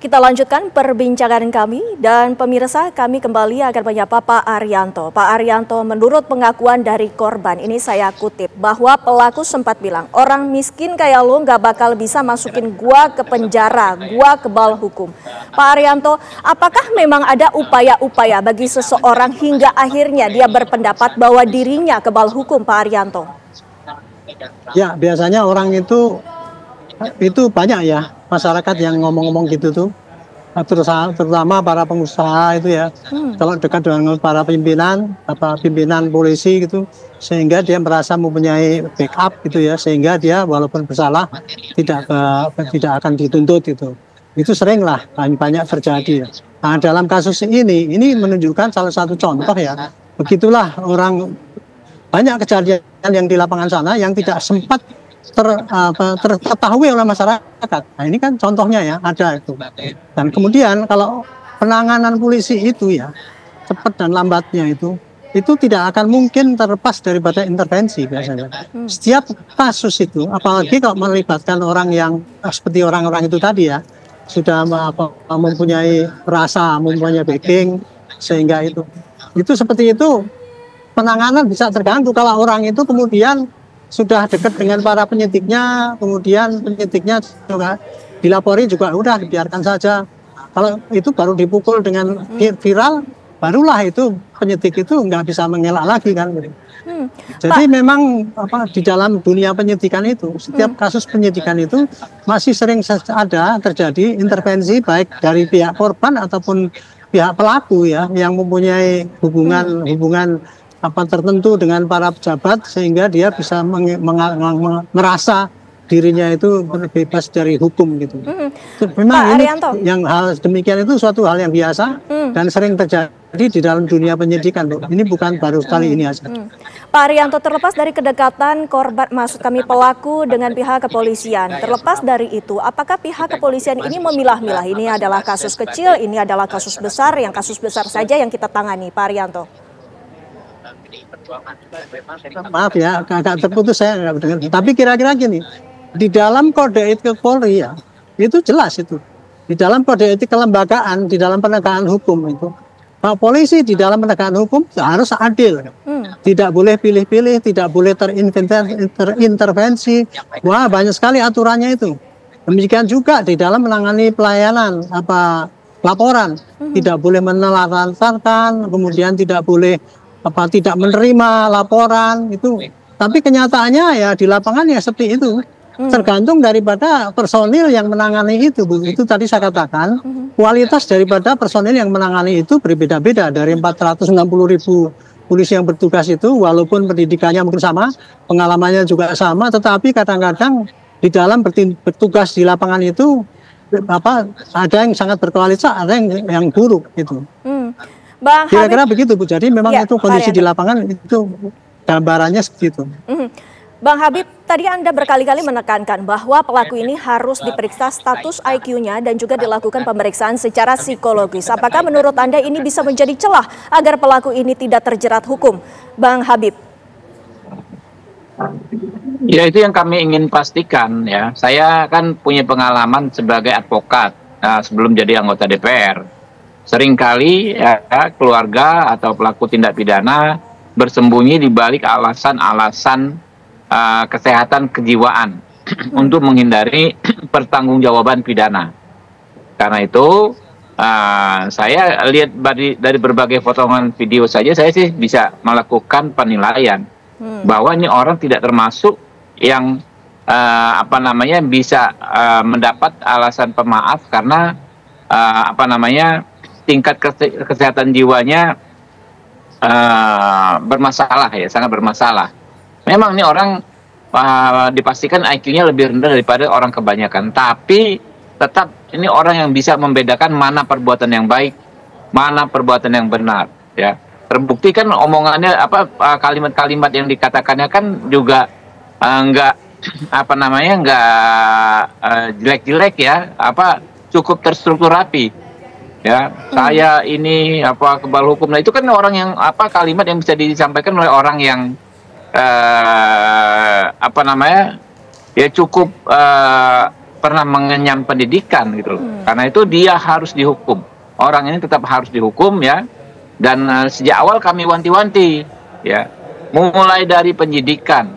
Kita lanjutkan perbincangan kami dan pemirsa, kami kembali akan menyapa Pak Arianto. Pak Arianto, menurut pengakuan dari korban, ini saya kutip, bahwa pelaku sempat bilang, orang miskin kayak lo nggak bakal bisa masukin gua ke penjara, gua kebal hukum. Pak Arianto, apakah memang ada upaya-upaya bagi seseorang hingga akhirnya dia berpendapat bahwa dirinya kebal hukum, Pak Arianto? Ya, biasanya orang itu banyak ya masyarakat yang ngomong-ngomong gitu tuh, terutama para pengusaha itu ya, kalau dekat dengan para pimpinan polisi gitu, sehingga dia merasa mempunyai backup gitu ya, sehingga dia walaupun bersalah tidak akan dituntut gitu. Itu seringlah banyak terjadi. Nah, dalam kasus ini menunjukkan salah satu contoh ya, begitulah orang banyak kejadian yang di lapangan sana yang tidak sempat terketahui oleh masyarakat. Nah, ini kan contohnya ya, ada itu. Dan kemudian kalau penanganan polisi itu ya, cepat dan lambatnya itu tidak akan mungkin terlepas daripada intervensi biasanya. Setiap kasus itu, apalagi kalau melibatkan orang yang seperti orang-orang itu tadi ya, sudah mempunyai rasa, mempunyai backing, sehingga itu seperti itu, penanganan bisa terganggu kalau orang itu kemudian sudah dekat dengan para penyidiknya, kemudian penyidiknya juga dilapori juga udah dibiarkan saja. Kalau itu baru dipukul dengan viral, barulah itu penyidik itu nggak bisa mengelak lagi kan. Jadi memang di dalam dunia penyidikan itu, setiap kasus penyidikan itu masih sering ada terjadi intervensi baik dari pihak korban ataupun pihak pelaku ya, yang mempunyai hubungan tertentu dengan para pejabat, sehingga dia bisa merasa dirinya itu bebas dari hukum gitu. Memang ini yang hal demikian itu suatu hal yang biasa dan sering terjadi di dalam dunia penyidikan. Ini bukan baru kali ini aja. Pak Arianto, terlepas dari kedekatan korban, maksud kami pelaku dengan pihak kepolisian, terlepas dari itu, apakah pihak kepolisian ini memilah-milah, ini adalah kasus kecil, ini adalah kasus besar, yang kasus besar saja yang kita tangani, Pak Arianto? Maaf ya, agak terputus, saya nggak mendengar. Tapi kira-kira gini, di dalam kode etik Polri ya, itu jelas itu. Di dalam kode etik kelembagaan, di dalam penegakan hukum itu, Pak Polisi di dalam penegakan hukum harus adil. Tidak boleh pilih-pilih, tidak boleh terintervensi. Wah, banyak sekali aturannya itu. Demikian juga di dalam menangani pelayanan laporan, tidak boleh menelantarkan, kemudian tidak boleh tidak menerima laporan itu. Tapi kenyataannya ya di lapangan ya seperti itu. Tergantung daripada personil yang menangani itu, Bu. Itu tadi saya katakan, kualitas daripada personil yang menangani itu berbeda-beda. Dari 460.000 polisi yang bertugas itu, walaupun pendidikannya mungkin sama, pengalamannya juga sama, tetapi kadang-kadang di dalam bertugas di lapangan itu ada yang sangat berkualitas, ada yang buruk gitu. Kira-kira begitu, Bu. Jadi memang itu kondisi di lapangan itu gambarannya seperti itu. Bang Habib, tadi Anda berkali-kali menekankan bahwa pelaku ini harus diperiksa status IQ-nya dan juga dilakukan pemeriksaan secara psikologis. Apakah menurut Anda ini bisa menjadi celah agar pelaku ini tidak terjerat hukum, Bang Habib? Ya, itu yang kami ingin pastikan ya. Saya kan punya pengalaman sebagai advokat sebelum jadi anggota DPR. Seringkali ya, keluarga atau pelaku tindak pidana bersembunyi di balik alasan-alasan kesehatan kejiwaan untuk menghindari pertanggungjawaban pidana. Karena itu saya lihat dari berbagai potongan video saja, saya sih bisa melakukan penilaian bahwa ini orang tidak termasuk yang bisa mendapat alasan pemaaf karena tingkat kesehatan jiwanya bermasalah ya, sangat bermasalah. Memang ini orang dipastikan IQ-nya lebih rendah daripada orang kebanyakan, tapi tetap ini orang yang bisa membedakan mana perbuatan yang baik, mana perbuatan yang benar. Ya, terbukti kan omongannya kalimat-kalimat yang dikatakannya kan juga nggak jelek-jelek ya, cukup terstruktur rapi. Ya, saya ini kebal hukum. Nah, itu kan orang yang kalimat yang bisa disampaikan oleh orang yang cukup pernah mengenyam pendidikan gitu loh. Karena itu dia harus dihukum. Orang ini tetap harus dihukum ya. Dan sejak awal kami wanti-wanti ya. Mulai dari penyidikan,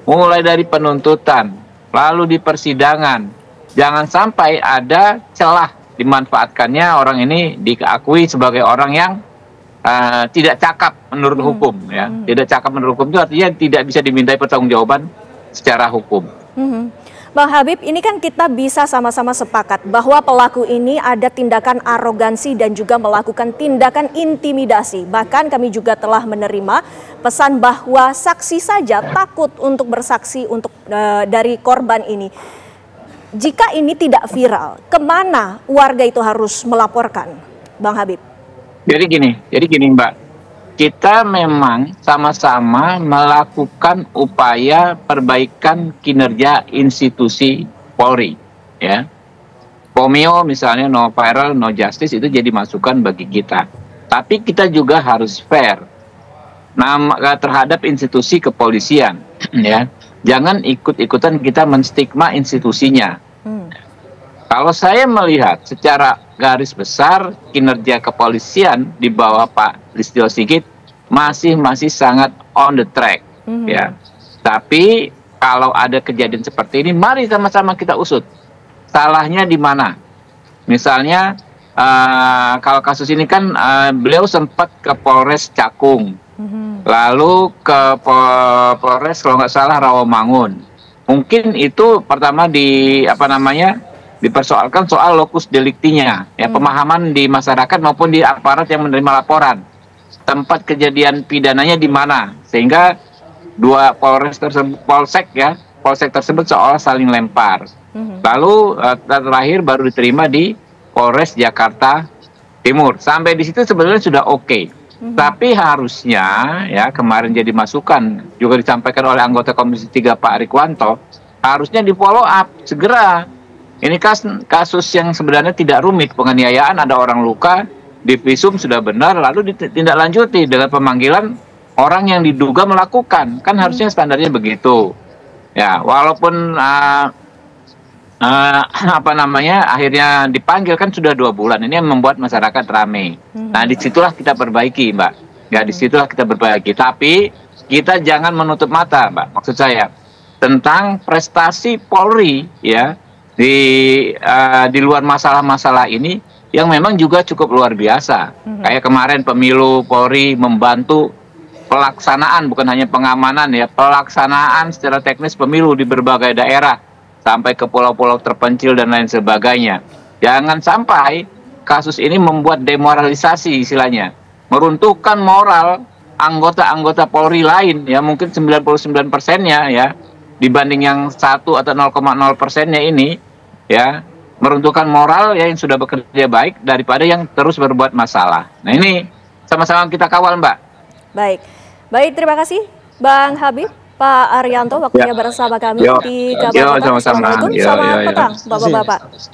mulai dari penuntutan, lalu di persidangan. Jangan sampai ada celah dimanfaatkannya orang ini diakui sebagai orang yang tidak cakap menurut hukum ya. Tidak cakap menurut hukum itu artinya tidak bisa dimintai pertanggungjawaban secara hukum. Bang Habib, ini kan kita bisa sama-sama sepakat bahwa pelaku ini ada tindakan arogansi dan juga melakukan tindakan intimidasi. Bahkan kami juga telah menerima pesan bahwa saksi saja takut untuk bersaksi untuk dari korban ini. Jika ini tidak viral, kemana warga itu harus melaporkan, Bang Habib? Jadi gini Mbak, kita memang sama-sama melakukan upaya perbaikan kinerja institusi Polri, ya. Pomio misalnya no viral, no justice itu jadi masukan bagi kita. Tapi kita juga harus fair terhadap institusi kepolisian, ya. Jangan ikut-ikutan kita menstigma institusinya. Kalau saya melihat secara garis besar kinerja kepolisian di bawah Pak Listio Sigit masih sangat on the track, ya. Tapi kalau ada kejadian seperti ini, mari sama-sama kita usut. Salahnya di mana? Misalnya kalau kasus ini kan beliau sempat ke Polres Cakung, lalu ke Polres kalau nggak salah Rawamangun. Mungkin itu pertama dipersoalkan soal lokus deliktinya, ya, pemahaman di masyarakat maupun di aparat yang menerima laporan. Tempat kejadian pidananya di mana, sehingga dua polsek tersebut seolah saling lempar. Lalu terakhir baru diterima di Polres Jakarta Timur. Sampai di situ sebenarnya sudah oke. Tapi harusnya ya kemarin jadi masukan juga disampaikan oleh anggota Komisi 3 Pak Rikwanto, harusnya di follow up segera. Ini kasus yang sebenarnya tidak rumit, penganiayaan, ada orang luka, divisum sudah benar, lalu ditindaklanjuti dengan pemanggilan orang yang diduga melakukan. Kan harusnya standarnya begitu. Ya, walaupun akhirnya dipanggil kan sudah 2 bulan. Ini yang membuat masyarakat ramai. Nah, disitulah kita perbaiki, Mbak. Ya, disitulah kita perbaiki. Tapi kita jangan menutup mata, Mbak. Maksud saya tentang prestasi Polri, ya. Di luar masalah-masalah ini yang memang juga cukup luar biasa. Kayak kemarin pemilu Polri membantu pelaksanaan, bukan hanya pengamanan ya, pelaksanaan secara teknis pemilu di berbagai daerah sampai ke pulau-pulau terpencil dan lain sebagainya. Jangan sampai kasus ini membuat demoralisasi istilahnya, meruntuhkan moral anggota-anggota Polri lain ya, mungkin 99%-nya ya, dibanding yang 1 atau 0,0%-nya ini ya, meruntuhkan moral ya yang sudah bekerja baik daripada yang terus berbuat masalah. Nah, ini sama-sama kita kawal, Mbak. Baik, terima kasih Bang Habib. Pak Arianto waktunya bersama kami di Kabar Petang. Assalamualaikum, selamat petang Bapak-Bapak.